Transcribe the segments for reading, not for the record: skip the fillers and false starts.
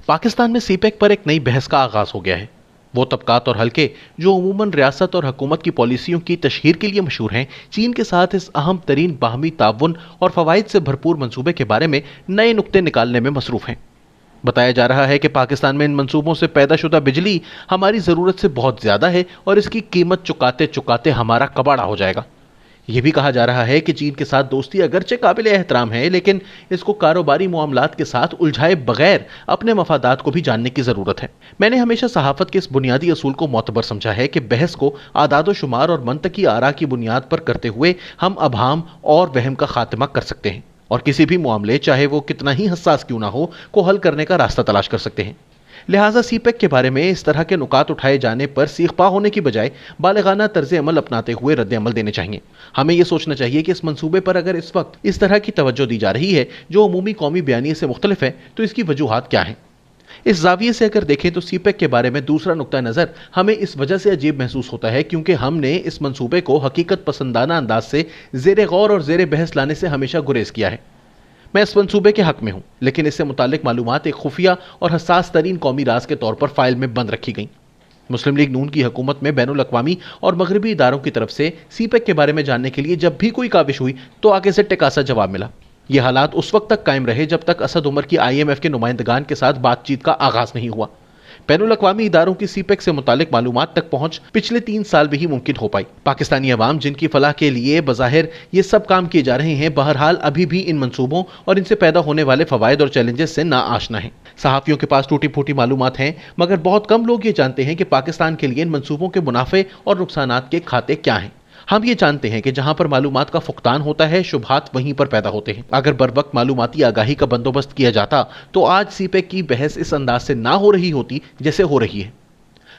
पाकिस्तान में सीपेक पर एक नई बहस का आगाज हो गया है। वो तबकात और हलके जो अमूमन रियासत और हुकूमत की पॉलिसियों की तशहीर के लिए मशहूर हैं, चीन के साथ इस अहम तरीन बाहमी ताउन और फवाइद से भरपूर मंसूबे के बारे में नए नुक्ते निकालने में मसरूफ हैं। बताया जा रहा है कि पाकिस्तान में इन मंसूबों से पैदा शुदा बिजली हमारी ज़रूरत से बहुत ज़्यादा है और इसकी कीमत चुकाते चुकाते हमारा कबाड़ा हो जाएगा। यह भी कहा जा रहा है कि चीन के साथ दोस्ती अगरचे काबिल एहतराम है, लेकिन इसको कारोबारी मामलात के साथ उलझाए बगैर अपने मफादात को भी जानने की ज़रूरत है। मैंने हमेशा सहाफ़त के इस बुनियादी असूल को मोतबर समझा है कि बहस को आदाद शुमार और मंतकी आरा की बुनियाद पर करते हुए हम अभाम और वहम का खात्मा कर सकते हैं और किसी भी मामले, चाहे वो कितना ही हसास क्यों ना हो, को हल करने का रास्ता तलाश कर सकते हैं। लिहाजा सीपेक के बारे में इस तरह के नुकात उठाए जाने पर सीखपा होने की बजाय बालिगाना तर्ज अमल अपनाते हुए रद्द अमल देने चाहिए। हमें यह सोचना चाहिए कि इस मंसूबे पर अगर इस वक्त इस तरह की तवज्जो दी जा रही है जो अमूमी कौमी बयानिए से मुख्तलिफ है, तो इसकी वजूहात क्या हैं। इस जाविये से अगर देखें तो सीपेक के बारे में दूसरा नुक्ता नज़र हमें इस वजह से अजीब महसूस होता है क्योंकि हमने इस मंसूबे को हकीकत पसंदाना अंदाज से ज़ेर गौर और ज़ेर बहस लाने से हमेशा गुरेज किया है। मैं इस मंसूबे के हक में हूँ, लेकिन इससे मुतालिक मालूमात एक खुफिया और हसास तरीन कौमी राज के तौर पर फाइल में बंद रखी गई। मुस्लिम लीग नून की हुकूमत में बैनुल अक़वामी और मगरबी इदारों की तरफ से सीपेक के बारे में जानने के लिए जब भी कोई काविश हुई तो आगे से टिकासा जवाब मिला। ये हालात उस वक्त तक कायम रहे जब तक असद उमर की IMF के नुमाइंदगान के साथ बातचीत का आगाज नहीं हुआ। बैनुल अक़वामी इदारों की सीपेक से मुतालिक मालूमात तक पहुंच पिछले 3 साल में ही मुमकिन हो पाई। पाकिस्तानी अवाम जिनकी फलाह के लिए बज़ाहिर ये सब काम किए जा रहे हैं, बहरहाल अभी भी इन मंसूबों और इनसे पैदा होने वाले फवायद और चैलेंजेस से ना आशना है। सहाफ़ियों के पास टूटी फूटी मालूमात हैं, मगर बहुत कम लोग ये जानते हैं कि पाकिस्तान के लिए इन मंसूबों के मुनाफे और नुकसानात के खाते क्या हैं। हम ये जानते हैं कि जहां पर मालूमात का फुकदान होता है, शुबहात वहीं पर पैदा होते हैं। अगर बर वक्त मालूमाती आगाही का बंदोबस्त किया जाता तो आज सीपेक की बहस इस अंदाज से ना हो रही होती जैसे हो रही है।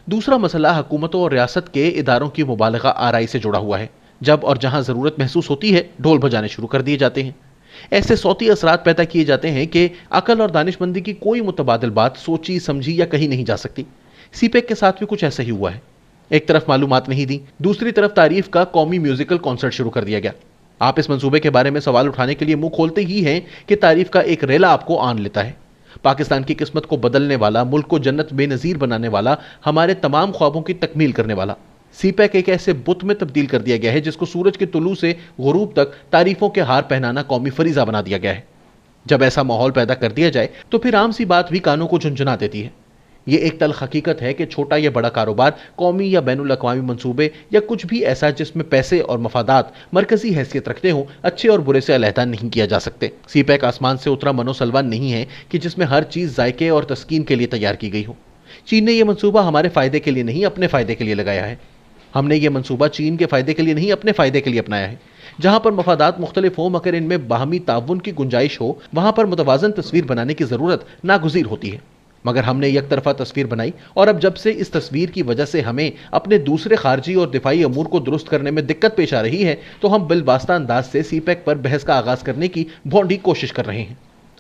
दूसरा मसला हुकूमतों और रियासत के इदारों की मुबालगा आराई से जुड़ा हुआ है। जब और जहां ज़रूरत महसूस होती है, ढोल बजाने शुरू कर दिए जाते हैं। ऐसे सौती असरात पैदा किए जाते हैं कि अकल और दानिशमंदी की कोई मुतबादिल बात सोची समझी या कही नहीं जा सकती। सीपेक के साथ भी कुछ ऐसा ही हुआ है। एक तरफ मालूमात नहीं दी, दूसरी तरफ तारीफ का कौमी म्यूजिकल कॉन्सर्ट शुरू कर दिया गया। आप इस मंसूबे के बारे में सवाल उठाने के लिए मुंह खोलते ही हैं कि तारीफ का एक रेला आपको आन लेता है। पाकिस्तान की किस्मत को बदलने वाला, मुल्क को जन्नत बेनज़ीर बनाने वाला, हमारे तमाम ख्वाबों की तकमील करने वाला सीपेक एक ऐसे बुत में तब्दील कर दिया गया है जिसको सूरज के तुलू से गुरूब तक तारीफों के हार पहनाना कौमी फरीजा बना दिया गया है। जब ऐसा माहौल पैदा कर दिया जाए तो फिर आम सी बात भी कानों को झुंझुना देती है। ये एक तल्ख हकीकत है कि छोटा या बड़ा कारोबार, कौमी या बैनुल अक़वामी मंसूबे या कुछ भी ऐसा जिसमें पैसे और मफादात मरकजी हैसियत रखते हों, अच्छे और बुरे से अलहदा नहीं किया जा सकते। सीपेक आसमान से उतरा मनोसलवा नहीं है कि जिसमें हर चीज़ जायके और तस्कीन के लिए तैयार की गई हो। चीन ने यह मंसूबा हमारे फ़ायदे के लिए नहीं, अपने फ़ायदे के लिए लगाया है। हमने ये मंसूबा चीन के फ़ायदे के लिए नहीं, अपने फ़ायदे के लिए अपनाया है। जहां पर मफादात मुख्तलिफ हों मगर इनमें बाहमी ताउन की गुंजाइश हो, वहां पर मुतवाज़न तस्वीर बनाने की ज़रूरत नागुज़ीर होती है। मगर हमने एक तरफा तस्वीर बनाई और अब जब से इस तस्वीर की वजह से हमें अपने दूसरे खारजी और दिफाई अमूर को दुरुस्त करने में दिक्कत पेश आ रही है, तो हम बिलवास्ता अंदाज से सीपेक पर बहस का आगाज़ करने की भौंडी कोशिश कर रहे हैं।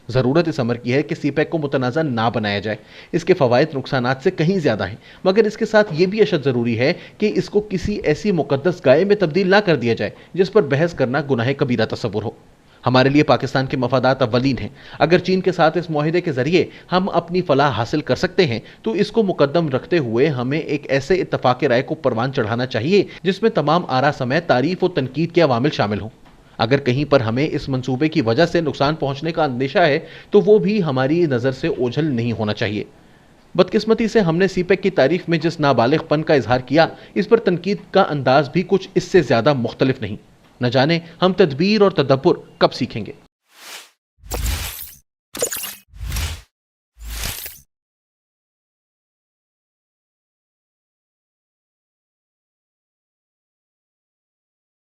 ज़रूरत इस अमर की है कि सीपेक को मुतनाज़ा ना बनाया जाए। इसके फ़वाइद नुकसानात से कहीं ज़्यादा हैं, मगर इसके साथ ये भी अशद ज़रूरी है कि इसको किसी ऐसी मुक़द्दस गाय में तब्दील ना कर दिया जाए जिस पर बहस करना गुनाह कबीरा तस्वुर हो। हमारे लिए पाकिस्तान के मफादात अव्वलीन हैं। अगर चीन के साथ इस मुआहिदे के ज़रिए हम अपनी फलाह हासिल कर सकते हैं तो इसको मुकद्दम रखते हुए हमें एक ऐसे इत्तफ़ाक़ राय को परवान चढ़ाना चाहिए जिसमें तमाम आरा समेत तारीफ़ और तनकीद के अवामिल शामिल हों। अगर कहीं पर हमें इस मंसूबे की वजह से नुकसान पहुंचने का अंदेशा है तो वो भी हमारी नज़र से ओझल नहीं होना चाहिए। बदकिस्मती से हमने सीपेक की तारीफ में जिस नाबालिगपन का इजहार किया, इस पर तनकीद का अंदाज भी कुछ इससे ज़्यादा मुख्तलिफ नहीं। न जाने हम तदबीर और तदब्बुर कब सीखेंगे।